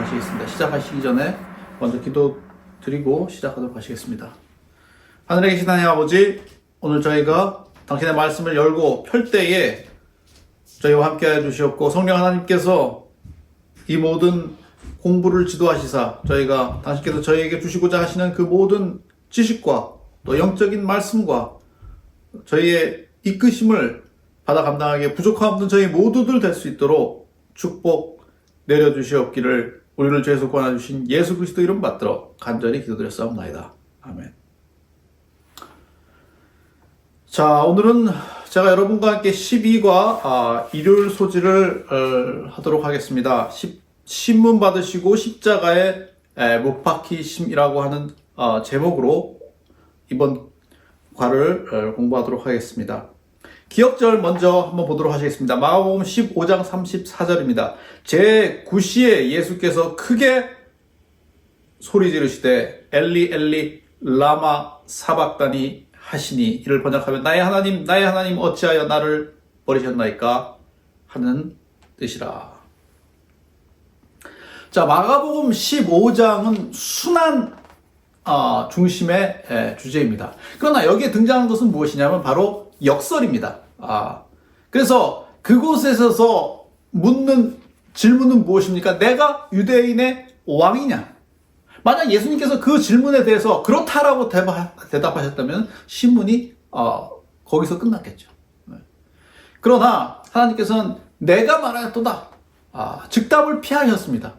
하시겠습니다. 시작하시기 전에 먼저 기도 드리고 시작하도록 하시겠습니다. 하늘에 계신 하나님 아버지, 오늘 저희가 당신의 말씀을 열고 펼 때에 저희와 함께 해주시옵고 성령 하나님께서 이 모든 공부를 지도하시사 저희가 당신께서 저희에게 주시고자 하시는 그 모든 지식과 또 영적인 말씀과 저희의 이끄심을 받아 감당하기에 부족함 없는 저희 모두들 될 수 있도록 축복 내려주시옵기를 우리를 죄에서 구원하주신 예수 그리스도 이름 받들어 간절히 기도드렸사옵나이다. 아멘. 자, 오늘은 제가 여러분과 함께 12과 일요일 소지를 하도록 하겠습니다. 신문 받으시고 십자가에 못 박히심이라고 하는 제목으로 이번 과를 공부하도록 하겠습니다. 기억절 먼저 한번 보도록 하시겠습니다. 마가복음 15장 34절입니다. 제9시에 예수께서 크게 소리 지르시되 엘리 엘리 라마 사박다니 하시니, 이를 번역하면 나의 하나님 어찌하여 나를 버리셨나이까 하는 뜻이라. 자, 마가복음 15장은 순환 중심의 주제입니다. 그러나 여기에 등장한 것은 무엇이냐면 바로 역설입니다. 그래서 그곳에서 묻는 질문은 무엇입니까? 내가 유대인의 왕이냐? 만약 예수님께서 그 질문에 대해서 그렇다라고 대답하셨다면 신문이 거기서 끝났겠죠. 그러나 하나님께서는 내가 말하였도다, 즉답을 피하셨습니다.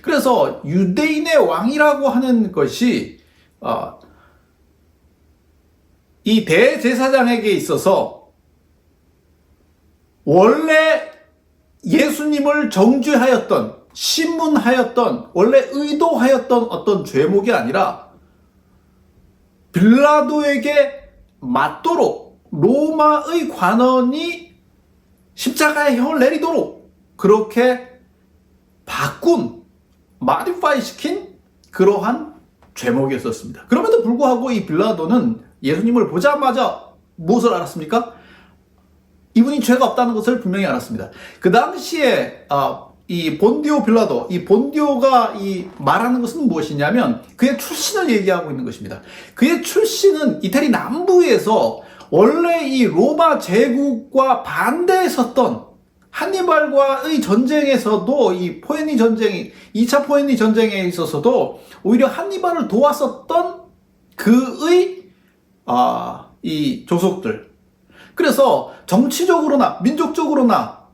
그래서 유대인의 왕이라고 하는 것이 이 대제사장에게 있어서 원래 예수님을 정죄하였던, 신문하였던, 원래 의도하였던 어떤 죄목이 아니라 빌라도에게 맞도록 로마의 관원이 십자가의 형을 내리도록 그렇게 바꾼, 마디파이 시킨 그러한 죄목이었습니다. 그럼에도 불구하고 이 빌라도는 예수님을 보자마자 무엇을 알았습니까? 이분이 죄가 없다는 것을 분명히 알았습니다. 그 당시에 이 본디오 빌라도, 이 본디오가 이 말하는 것은 무엇이냐면 그의 출신을 얘기하고 있는 것입니다. 그의 출신은 이태리 남부에서 원래 이 로마 제국과 반대에 섰던 한니발과의 전쟁에서도, 이 포에니 전쟁이 2차 포에니 전쟁에 있어서도 오히려 한니발을 도왔었던 그의 이 조속들. 그래서 정치적으로나 민족적으로나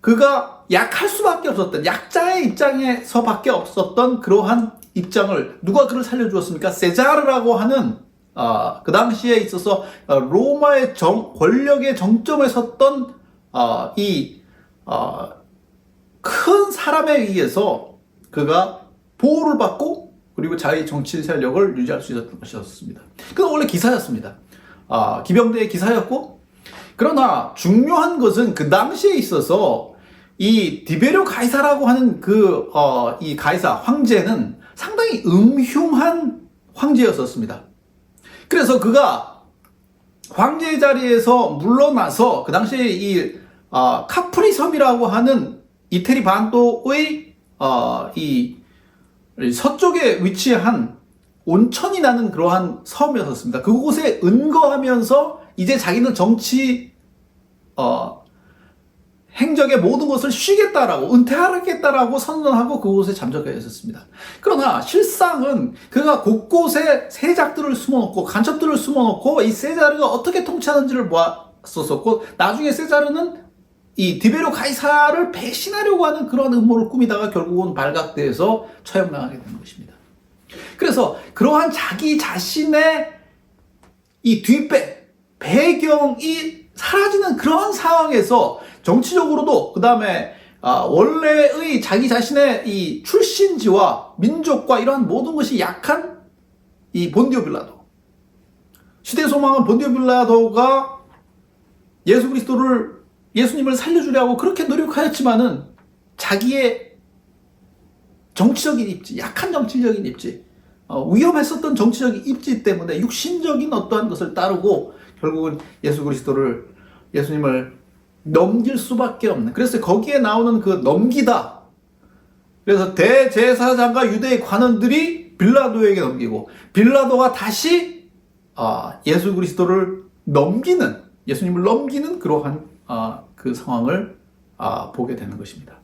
그가 약할 수밖에 없었던, 약자의 입장에서밖에 없었던 그러한 입장을 누가 그를 살려주었습니까? 세자르라고 하는 그 당시에 있어서 로마의 권력의 정점에 섰던 큰 사람에 의해서 그가 보호를 받고 그리고 자기 정치 세력을 유지할 수 있었던 것이었습니다. 그건 원래 기사였습니다. 기병대의 기사였고, 그러나 중요한 것은 그 당시에 있어서 이 디베리오 가이사라고 하는 이 가이사 황제는 상당히 음흉한 황제였었습니다. 그래서 그가 황제의 자리에서 물러나서 그 당시에 이 카프리 섬이라고 하는 이태리 반도의 이 서쪽에 위치한 온천이 나는 그러한 섬이었습니다. 그곳에 은거하면서 이제 자기는 정치 행적의 모든 것을 쉬겠다라고, 은퇴하겠다라고 선언하고 그곳에 잠적해 있었습니다. 그러나 실상은 그가 곳곳에 세작들을 숨어놓고 간첩들을 숨어놓고 이 세자르가 어떻게 통치하는지를 보았었고, 나중에 세자르는 이 디베리오 가이사를 배신하려고 하는 그런 음모를 꾸미다가 결국은 발각돼서 처형당하게 되는 것입니다. 그래서 그러한 자기 자신의 이 배경이 사라지는 그러한 상황에서 정치적으로도, 그 다음에 원래의 자기 자신의 이 출신지와 민족과 이러한 모든 것이 약한 이 본디오 빌라도, 시대의 소망은 본디오 빌라도가 예수님을 살려주려고 그렇게 노력하였지만은 자기의 정치적인 입지, 약한 정치적인 입지, 위험했었던 정치적인 입지 때문에 육신적인 어떠한 것을 따르고 결국은 예수님을 넘길 수밖에 없는, 그래서 거기에 나오는 그 넘기다, 그래서 대제사장과 유대의 관원들이 빌라도에게 넘기고 빌라도가 다시 예수 그리스도를 넘기는, 예수님을 넘기는 그러한 그 상황을 보게 되는 것입니다.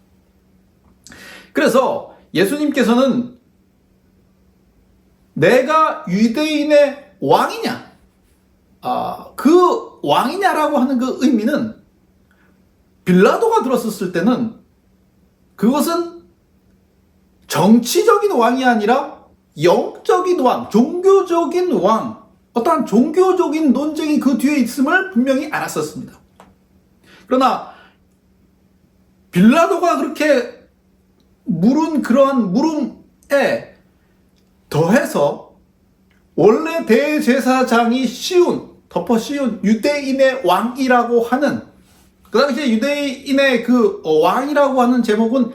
그래서 예수님께서는 내가 유대인의 왕이냐, 그 왕이냐라고 하는 그 의미는 빌라도가 들었었을 때는 그것은 정치적인 왕이 아니라 영적인 왕, 종교적인 왕, 어떠한 종교적인 논쟁이 그 뒤에 있음을 분명히 알았었습니다. 그러나 빌라도가 그렇게 물은 그러한 물음에 더해서 원래 대제사장이 덮어 씌운 유대인의 왕이라고 하는, 그 당시에 유대인의 그 왕이라고 하는 제목은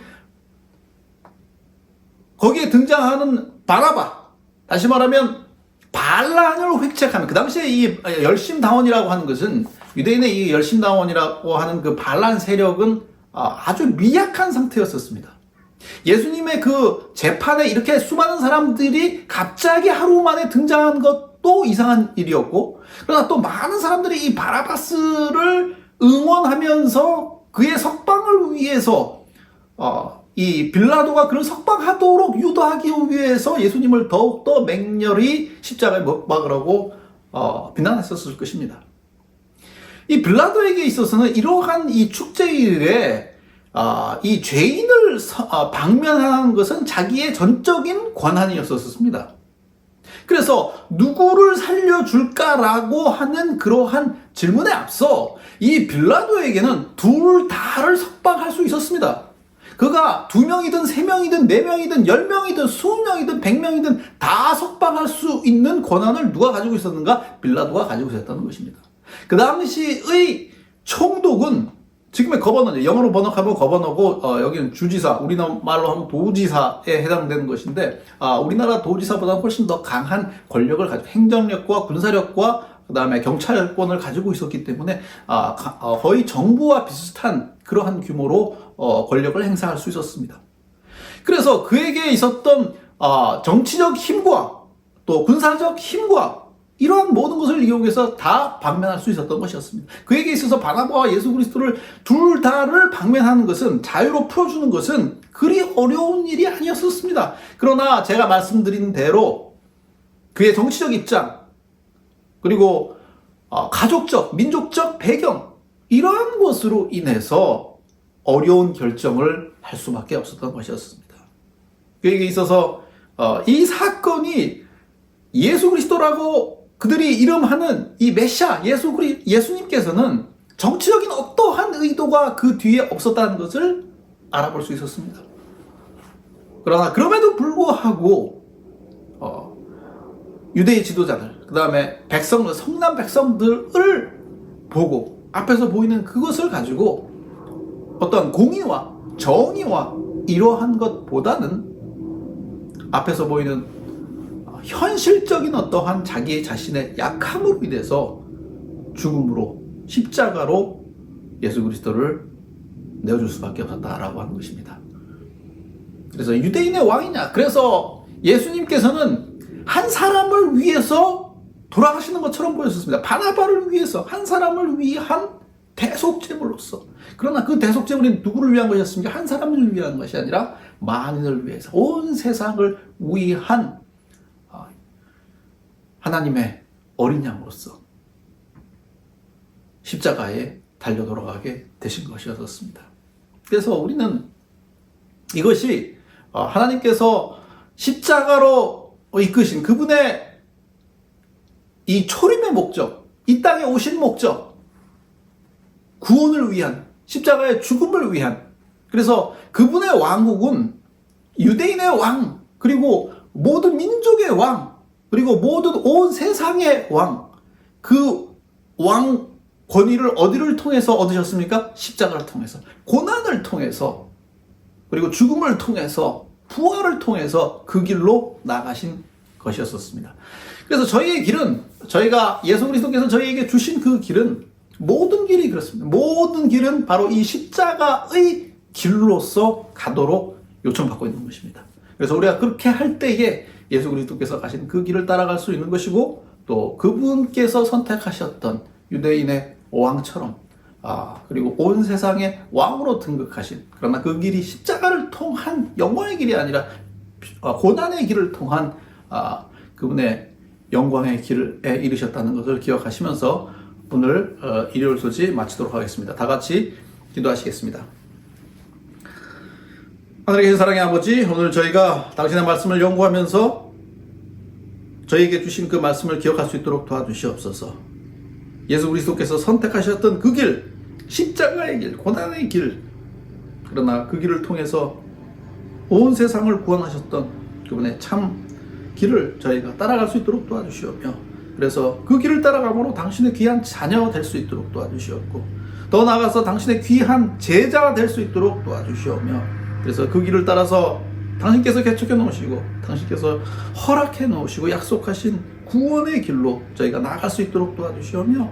거기에 등장하는 바라바, 다시 말하면 반란을 획책하는, 그 당시에 이 열심당원이라고 하는 것은, 유대인의 이 열심당원이라고 하는 그 반란 세력은 아주 미약한 상태였었습니다. 예수님의 그 재판에 이렇게 수많은 사람들이 갑자기 하루 만에 등장한 것도 이상한 일이었고, 그러나 또 많은 사람들이 이 바라바스를 응원하면서 그의 석방을 위해서 이 빌라도가 그를 석방하도록 유도하기 위해서 예수님을 더욱더 맹렬히 십자가에 못 박으라고 비난했었을 것입니다. 이 빌라도에게 있어서는 이러한 이 축제일에 이 죄인을 방면하는 것은 자기의 전적인 권한이었었습니다. 그래서 누구를 살려줄까라고 하는 그러한 질문에 앞서 이 빌라도에게는 둘 다를 석방할 수 있었습니다. 그가 2명이든 3명이든 4명이든 10명이든 20명이든 100명이든 다 석방할 수 있는 권한을 누가 가지고 있었는가? 빌라도가 가지고 있었다는 것입니다. 그 당시의 총독은, 지금의 거버너, 영어로 번역하면 거버너고 여기는 주지사, 우리나라로 하면 도지사에 해당되는 것인데, 우리나라 도지사보다 훨씬 더 강한 권력을 가지고, 행정력과 군사력과 그 다음에 경찰권을 가지고 있었기 때문에 거의 정부와 비슷한 그러한 규모로 권력을 행사할 수 있었습니다. 그래서 그에게 있었던 정치적 힘과 또 군사적 힘과 이러한 모든 것을 이용해서 다 방면할 수 있었던 것이었습니다. 그에게 있어서 바나바와 예수 그리스도를 둘 다를 방면하는 것은, 자유로 풀어주는 것은 그리 어려운 일이 아니었었습니다. 그러나 제가 말씀드린 대로 그의 정치적 입장, 그리고 가족적, 민족적 배경, 이러한 것으로 인해서 어려운 결정을 할 수밖에 없었던 것이었습니다. 그에게 있어서 이 사건이 예수 그리스도라고 그들이 이름하는 이 메시아, 예수님께서는 정치적인 어떠한 의도가 그 뒤에 없었다는 것을 알아볼 수 있었습니다. 그러나 그럼에도 불구하고 유대의 지도자들, 그 다음에 성난 백성들을 보고 앞에서 보이는 그것을 가지고 어떤 공의와 정의와 이러한 것보다는 앞에서 보이는 현실적인 어떠한 자기 자신의 약함으로 인해서 죽음으로, 십자가로 예수 그리스도를 내어줄 수밖에 없었다라고 하는 것입니다. 그래서 유대인의 왕이냐? 그래서 예수님께서는 한 사람을 위해서 돌아가시는 것처럼 보였습니다. 바나바를 위해서, 한 사람을 위한 대속제물로서. 그러나 그 대속제물이 누구를 위한 것이었습니까? 한 사람을 위한 것이 아니라 만인을 위해서, 온 세상을 위한 하나님의 어린 양으로서 십자가에 달려 돌아가게 되신 것이었습니다. 그래서 우리는 이것이 하나님께서 십자가로 이끄신 그분의 이 초림의 목적, 이 땅에 오신 목적, 구원을 위한, 십자가의 죽음을 위한, 그래서 그분의 왕국은 유대인의 왕, 그리고 모든 민족의 왕, 그리고 모든 온 세상의 왕, 그 왕 권위를 어디를 통해서 얻으셨습니까? 십자가를 통해서, 고난을 통해서, 그리고 죽음을 통해서, 부활을 통해서 그 길로 나가신 것이었습니다. 그래서 저희의 길은, 예수 그리스도께서 저희에게 주신 그 길은, 모든 길이 그렇습니다. 모든 길은 바로 이 십자가의 길로서 가도록 요청받고 있는 것입니다. 그래서 우리가 그렇게 할 때에 예수 그리스도께서 가신 그 길을 따라갈 수 있는 것이고, 또 그분께서 선택하셨던 유대인의 왕처럼 그리고 온 세상의 왕으로 등극하신, 그러나 그 길이 십자가를 통한 영광의 길이 아니라 고난의 길을 통한 그분의 영광의 길에 이르셨다는 것을 기억하시면서 오늘 일요일 소지 마치도록 하겠습니다. 다 같이 기도하시겠습니다. 하늘에 계신 사랑의 아버지, 오늘 저희가 당신의 말씀을 연구하면서 저희에게 주신 그 말씀을 기억할 수 있도록 도와주시옵소서. 예수 그리스도께서 선택하셨던 그 길, 십자가의 길, 고난의 길, 그러나 그 길을 통해서 온 세상을 구원하셨던 그분의 참 길을 저희가 따라갈 수 있도록 도와주시오며, 그래서 그 길을 따라감으로 당신의 귀한 자녀가 될 수 있도록 도와주시옵고, 더 나아가서 당신의 귀한 제자가 될 수 있도록 도와주시오며, 그래서 그 길을 따라서 당신께서 개척해 놓으시고 당신께서 허락해 놓으시고 약속하신 구원의 길로 저희가 나아갈 수 있도록 도와주시오며,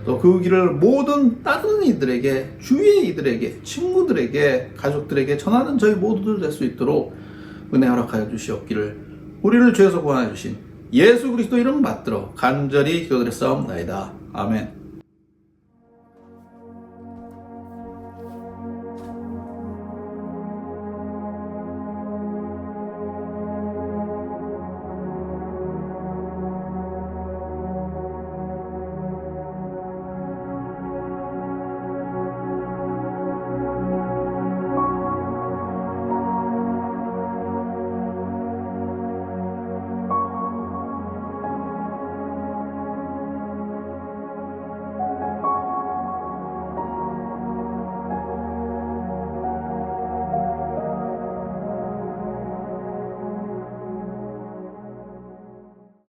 또 그 길을 모든 다른 이들에게, 주위의 이들에게, 친구들에게, 가족들에게 전하는 저희 모두들 될 수 있도록 은혜 허락하여 주시옵기를 우리를 죄에서 구원해 주신 예수 그리스도 이름 받들어 간절히 기도드렸사옵나이다. 아멘.